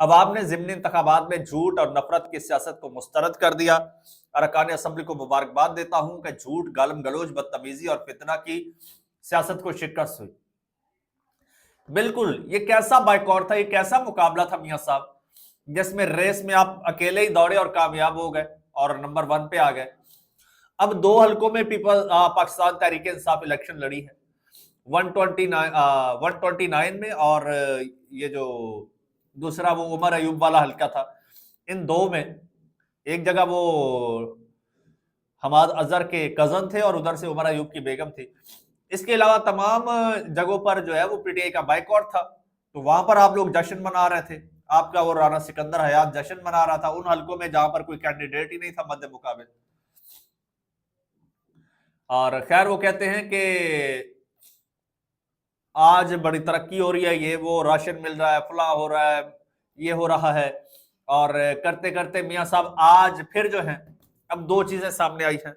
اب آپ نے ضمنی انتخابات میں جھوٹ اور نفرت کی سیاست کو مسترد کر دیا۔ ارکان اسمبلی کو مبارکباد دیتا ہوں کہ جھوٹ، گالم گلوچ، بدتمیزی اور فتنہ کی سیاست کو شکست ہوئی۔ بالکل، یہ کیسا بائیکاٹ تھا، یہ کیسا مقابلہ تھا میاں صاحب، جس میں ریس میں آپ اکیلے ہی دوڑے اور کامیاب ہو گئے اور نمبر 1 پہ آ گئے۔ اب 2 حلقوں میں پاکستان تحریک انصاف الیکشن لڑی ہے، 129 میں، اور یہ جو دوسرا وہ عمر ایوب والا حلقہ تھا۔ ان 2 میں ایک جگہ وہ حماد اظہر کے کزن تھے اور ادھر سے عمر ایوب کی بیگم تھی۔ اس کے علاوہ تمام جگہوں پر جو ہے وہ پی ٹی آئی کا بائیکاٹ تھا، تو وہاں پر آپ لوگ جشن منا رہے تھے۔ آپ کا وہ رانا سکندر حیات جشن منا رہا تھا ان حلقوں میں جہاں پر کوئی کینڈیڈیٹ ہی نہیں تھا مد مقابل۔ اور خیر وہ کہتے ہیں کہ آج بڑی ترقی ہو رہی ہے، یہ وہ راشن مل رہا ہے، فلاں ہو رہا ہے، یہ ہو رہا ہے، اور کرتے کرتے میاں صاحب آج پھر جو ہیں اب 2 چیزیں سامنے آئی ہیں۔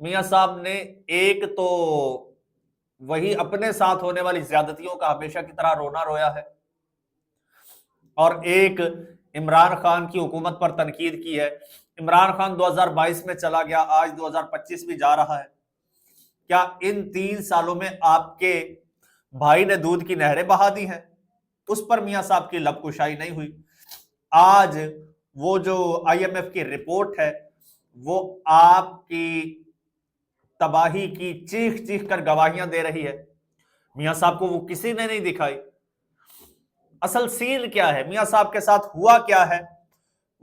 میاں صاحب نے ایک تو وہی اپنے ساتھ ہونے والی زیادتیوں کا ہمیشہ کی طرح رونا رویا ہے، اور ایک عمران خان کی حکومت پر تنقید کی ہے۔ عمران خان 2022 میں چلا گیا، آج 2025 بھی جا رہا ہے۔ کیا ان 3 سالوں میں آپ کے بھائی نے دودھ کی نہریں بہا دی ہیں؟ اس پر میاں صاحب کی لب کشائی نہیں ہوئی۔ آج وہ جو آئی ایم ایف کی رپورٹ ہے وہ آپ کی تباہی کی چیخ چیخ کر گواہیاں دے رہی ہے، میاں صاحب کو وہ کسی نے نہیں دکھائی۔ اصل سین کیا ہے، میاں صاحب کے ساتھ ہوا کیا ہے،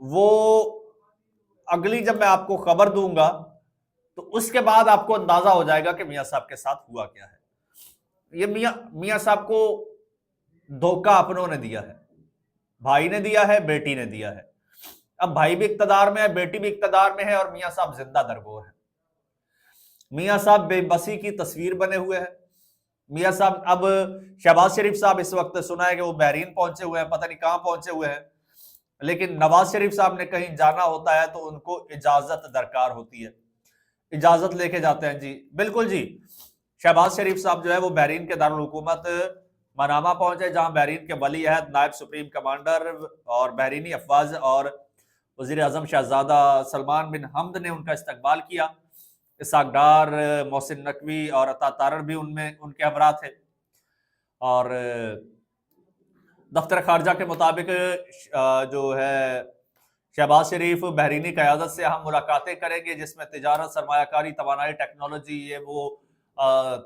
وہ اگلی جب میں آپ کو خبر دوں گا تو اس کے بعد آپ کو اندازہ ہو جائے گا کہ میاں صاحب کے ساتھ ہوا کیا ہے۔ یہ میاں صاحب کو دھوکہ اپنوں نے دیا ہے، بھائی نے دیا ہے، بیٹی نے دیا ہے۔ اب بھائی بھی اقتدار میں ہے، بیٹی بھی اقتدار میں ہے، اور میاں صاحب زندہ درگور ہے۔ میاں صاحب بے بسی کی تصویر بنے ہوئے ہیں۔ میاں صاحب اب شہباز شریف صاحب اس وقت سنا ہے کہ وہ بحرین پہنچے ہوئے ہیں، پتہ نہیں کہاں پہنچے ہوئے ہیں، لیکن نواز شریف صاحب نے کہیں جانا ہوتا ہے تو ان کو اجازت درکار ہوتی ہے، اجازت لے کے جاتے ہیں۔ جی بالکل جی، شہباز شریف صاحب جو ہے وہ بحرین کے دارالحکومت منامہ پہنچے، جہاں بحرین کے ولی عہد نائب سپریم کمانڈر اور بحرینی افواج اور وزیر اعظم شہزادہ سلمان بن حمد نے ان کا استقبال کیا۔ اسحاق ڈار، محسن نقوی اور عطا تارڑ بھی ان کے ہمراہ تھے۔ اور دفتر خارجہ کے مطابق جو ہے شہباز شریف بحرینی قیادت سے اہم ملاقاتیں کریں گے، جس میں تجارت، سرمایہ کاری، توانائی، ٹیکنالوجی، یہ وہ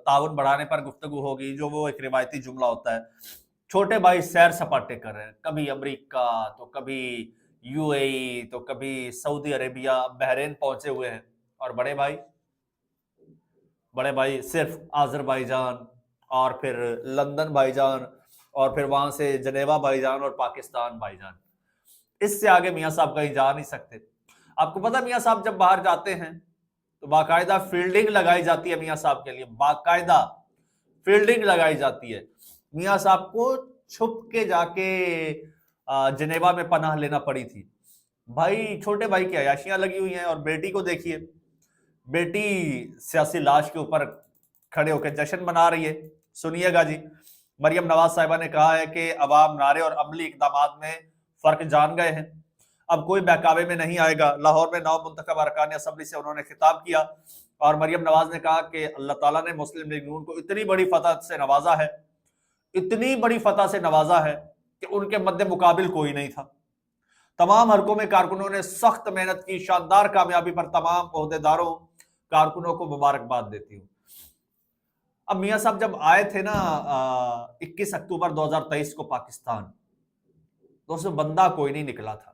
تعاون بڑھانے پر گفتگو ہوگی، جو وہ ایک روایتی جملہ ہوتا ہے۔ چھوٹے بھائی سیر سپاٹے کر رہے ہیں، کبھی امریکہ تو کبھی یو اے ای تو کبھی سعودی عربیہ، بحرین پہنچے ہوئے ہیں، اور بڑے بھائی صرف آذربائیجان اور پھر لندن بھائی جان اور پھر وہاں سے جنیوا بھائی جان اور پاکستان بھائی جان، اس سے آگے میاں صاحب کہیں جا نہیں سکتے۔ آپ کو پتا میاں صاحب جب باہر جاتے ہیں تو باقاعدہ فیلڈنگ لگائی جاتی ہے، میاں صاحب کے لیے باقاعدہ فیلڈنگ لگائی جاتی ہے۔ میاں صاحب کو چھپ کے جا کے جنیوا میں پناہ لینا پڑی تھی۔ بھائی چھوٹے بھائی کی عیاشیاں لگی ہوئی ہیں، اور بیٹی کو دیکھیے، بیٹی سیاسی لاش کے اوپر کھڑے ہو کے جشن منا رہی ہے۔ سنیے گا جی، مریم نواز صاحبہ نے کہا ہے کہ عوام نعرے اور عملی اقدامات میں فرق جان گئے ہیں، اب کوئی بہکاوے میں نہیں آئے گا۔ لاہور میں 9 منتخب ارکان اسمبلی سے انہوں نے خطاب کیا، اور مریم نواز نے کہا کہ اللہ تعالیٰ نے مسلم لیگ نون کو اتنی بڑی فتح سے نوازا ہے، اتنی بڑی فتح سے نوازا ہے کہ ان کے مد مقابل کوئی نہیں تھا۔ تمام حلقوں میں کارکنوں نے سخت محنت کی، شاندار کامیابی پر تمام عہدیداروں کارکنوں کو مبارکباد دیتی ہوں۔ اب میاں صاحب جب آئے تھے نا 21 اکتوبر 2023 کو پاکستان، تو اس میں بندہ کوئی نہیں نکلا تھا۔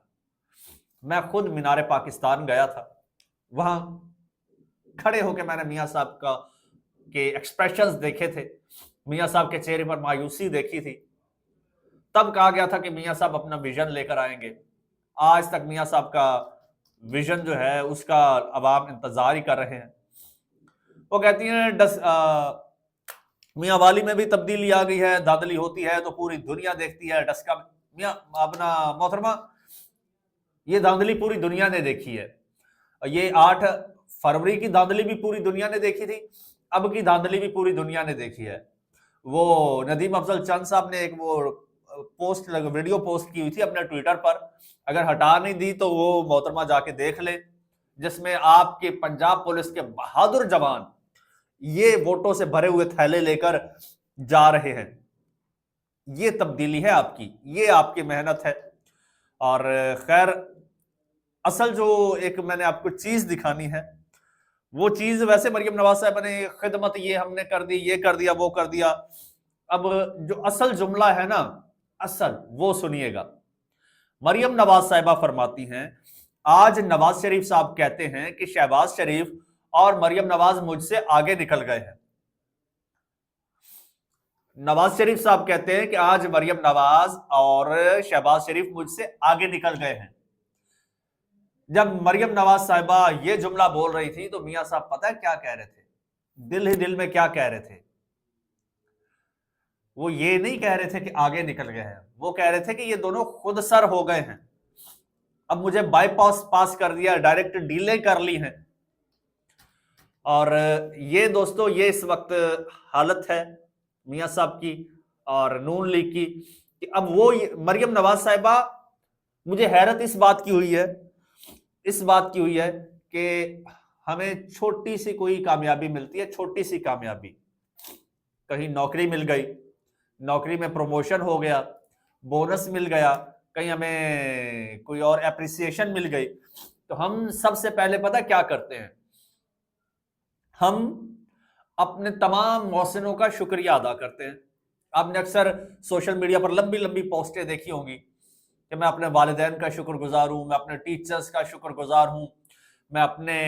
میں خود مینار پاکستان گیا تھا، وہاں کھڑے ہو کے میں نے میاں صاحب کے ایکسپریشنز دیکھے تھے، میاں صاحب کے چہرے پر مایوسی دیکھی تھی۔ تب کہا گیا تھا کہ میاں صاحب اپنا ویژن لے کر آئیں گے۔ آج تک میاں صاحب کا ویژن جو ہے اس کا عوام انتظار ہی کر رہے ہیں۔ وہ کہتی ہیں میاں والی میں بھی تبدیلی آ گئی ہے، دھاندلی ہوتی ہے تو پوری دنیا دیکھتی ہے۔ ڈسکا میاں اپنا محترمہ، یہ دھاندلی پوری دنیا نے دیکھی ہے۔ یہ 8 فروری کی دھاندلی بھی پوری دنیا نے دیکھی تھی، اب کی دھاندلی بھی پوری دنیا نے دیکھی ہے۔ وہ ندیم افضل چند صاحب نے ایک وہ ویڈیو پوسٹ کی ہوئی تھی اپنے ٹویٹر پر، اگر ہٹا نہیں دی تو وہ محترمہ جا کے دیکھ لے، جس میں آپ کے پنجاب پولیس کے بہادر جوان یہ ووٹوں سے بھرے ہوئے تھیلے لے کر جا رہے ہیں۔ یہ تبدیلی ہے آپ کی، یہ آپ کی محنت ہے۔ اور خیر، اصل جو ایک میں نے آپ کو چیز دکھانی ہے، وہ چیز ویسے مریم نواز صاحبہ نے خدمت یہ ہم نے کر دی، یہ کر دیا، وہ کر دیا، اب جو اصل جملہ ہے نا، اصل وہ سنیے گا۔ مریم نواز صاحبہ فرماتی ہیں، آج نواز شریف صاحب کہتے ہیں کہ شہباز شریف اور مریم نواز مجھ سے آگے نکل گئے ہیں۔ نواز شریف صاحب کہتے ہیں کہ آج مریم نواز اور شہباز شریف مجھ سے آگے نکل گئے ہیں۔ جب مریم نواز صاحبہ یہ جملہ بول رہی تھی تو میاں صاحب پتہ ہے کیا کہہ رہے تھے؟ دل ہی دل میں کیا کہہ رہے تھے؟ وہ یہ نہیں کہہ رہے تھے کہ آگے نکل گئے ہیں، وہ کہہ رہے تھے کہ یہ دونوں خود سر ہو گئے ہیں، اب مجھے بائی پاس کر دیا، ڈائریکٹ ڈیلیں کر لی ہیں۔ اور یہ دوستو، یہ اس وقت حالت ہے میاں صاحب کی اور نون لیگ کی کہ اب وہ مریم نواز صاحبہ، مجھے حیرت اس بات کی ہوئی ہے کہ ہمیں چھوٹی سی کوئی کامیابی ملتی ہے، چھوٹی سی کامیابی، کہیں نوکری مل گئی، نوکری میں پروموشن ہو گیا، بونس مل گیا، کہیں ہمیں کوئی اور اپریسیشن مل گئی، تو ہم سب سے پہلے پتہ کیا کرتے ہیں؟ ہم اپنے تمام محسنوں کا شکریہ ادا کرتے ہیں۔ آپ نے اکثر سوشل میڈیا پر لمبی لمبی پوسٹیں دیکھی ہوں گی کہ میں اپنے والدین کا شکر گزار ہوں، میں اپنے ٹیچرز کا شکر گزار ہوں، میں اپنے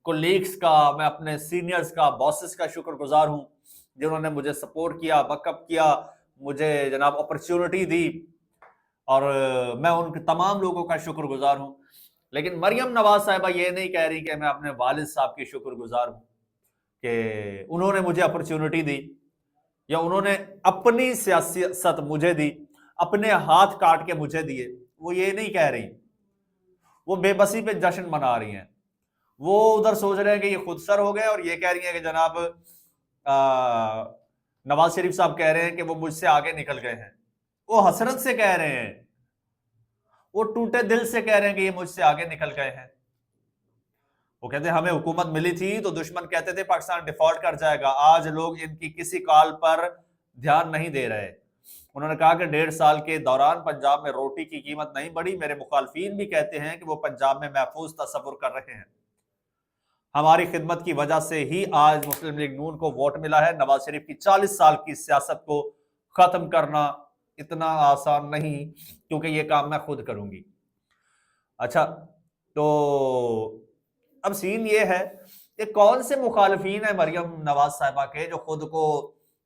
کولیگز کا، میں اپنے سینئرز کا، باسز کا شکر گزار ہوں، جنہوں نے مجھے سپورٹ کیا، بیک اپ کیا، مجھے جناب اپرچونٹی دی، اور میں ان کے تمام لوگوں کا شکر گزار ہوں۔ لیکن مریم نواز صاحبہ یہ نہیں کہہ رہی کہ میں اپنے والد صاحب کی شکر گزار ہوں کہ انہوں نے مجھے اپرچونٹی دی، یا انہوں نے اپنی سیاست مجھے دی، اپنے ہاتھ کاٹ کے مجھے دیے، وہ یہ نہیں کہہ رہی۔ وہ بے بسی پہ جشن منا رہی ہیں، وہ ادھر سوچ رہے ہیں کہ یہ خود سر ہو گئے، اور یہ کہہ رہی ہیں کہ جناب نواز شریف صاحب کہہ رہے ہیں کہ وہ مجھ سے آگے نکل گئے ہیں۔ وہ حسرت سے کہہ رہے ہیں، وہ ٹوٹے دل سے کہہ رہے ہیں کہ یہ مجھ سے آگے نکل گئے ہیں۔ وہ کہتے ہیں ہمیں حکومت ملی تھی تو دشمن کہتے تھے پاکستان ڈیفالٹ کر جائے گا، آج لوگ ان کی کسی کال پر دھیان نہیں دے رہے۔ انہوں نے کہا کہ 1.5 سال کے دوران پنجاب میں روٹی کی قیمت نہیں بڑھی، میرے مخالفین بھی کہتے ہیں کہ وہ پنجاب میں محفوظ تصور کر رہے ہیں، ہماری خدمت کی وجہ سے ہی آج مسلم لیگ نون کو ووٹ ملا ہے۔ نواز شریف کی 40 سال کی سیاست کو ختم کرنا اتنا آسان نہیں، کیونکہ یہ کام میں خود کروں گی۔ اچھا، تو اب سین یہ ہے کہ کون سے مخالفین ہیں مریم نواز صاحبہ کے جو خود کو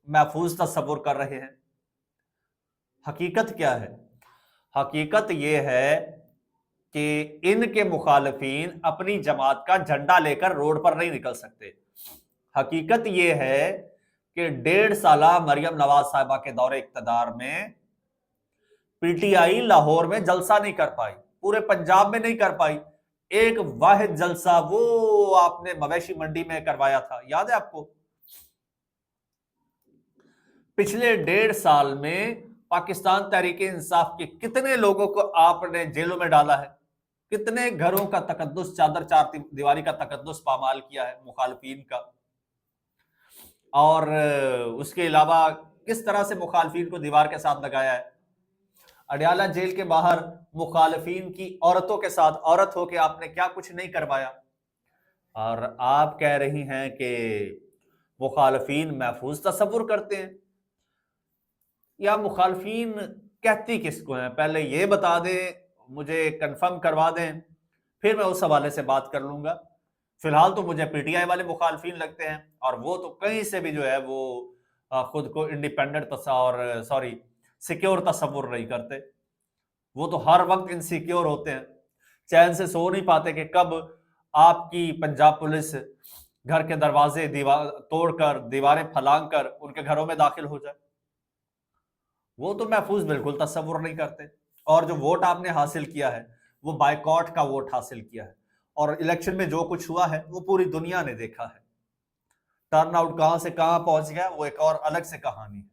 محفوظ تصور کر رہے ہیں؟ حقیقت کیا ہے؟ حقیقت یہ ہے کہ ان کے مخالفین اپنی جماعت کا جھنڈا لے کر روڈ پر نہیں نکل سکتے۔ حقیقت یہ ہے کہ 1.5 سالہ مریم نواز صاحبہ کے دور اقتدار میں پی ٹی آئی لاہور میں جلسہ نہیں کر پائی، پورے پنجاب میں نہیں کر پائی۔ ایک واحد جلسہ وہ آپ نے مویشی منڈی میں کروایا تھا، یاد ہے آپ کو؟ پچھلے 1.5 سال میں پاکستان تحریک انصاف کے کتنے لوگوں کو آپ نے جیلوں میں ڈالا ہے، کتنے گھروں کا تقدس، چادر چار دیواری کا تقدس پامال کیا ہے مخالفین کا، اور اس کے علاوہ کس طرح سے مخالفین کو دیوار کے ساتھ لگایا ہے۔ اڈیالہ جیل کے باہر مخالفین کی عورتوں کے ساتھ عورت ہو کے آپ نے کیا کچھ نہیں کروایا، اور آپ کہہ رہی ہیں کہ مخالفین محفوظ تصور کرتے ہیں۔ یا مخالفین کہتی کس کو ہیں؟ پہلے یہ بتا دیں، مجھے کنفرم کروا دیں، پھر میں اس حوالے سے بات کر لوں گا۔ فی الحال تو مجھے پی ٹی آئی والے مخالفین لگتے ہیں، اور وہ تو کہیں سے بھی جو ہے وہ خود کو انڈیپینڈنٹ سیکیور تصور نہیں کرتے، وہ تو ہر وقت انسیکیور ہوتے ہیں، چین سے سو نہیں پاتے کہ کب آپ کی پنجاب پولیس گھر کے دروازے توڑ کر، دیواریں پھلانگ کر ان کے گھروں میں داخل ہو جائے۔ وہ تو محفوظ بالکل تصور نہیں کرتے۔ اور جو ووٹ آپ نے حاصل کیا ہے وہ بائیکاٹ کا ووٹ حاصل کیا ہے، اور الیکشن میں جو کچھ ہوا ہے وہ پوری دنیا نے دیکھا ہے۔ ٹرن آؤٹ کہاں سے کہاں پہنچ گیا وہ ایک اور الگ سے کہانی ہے۔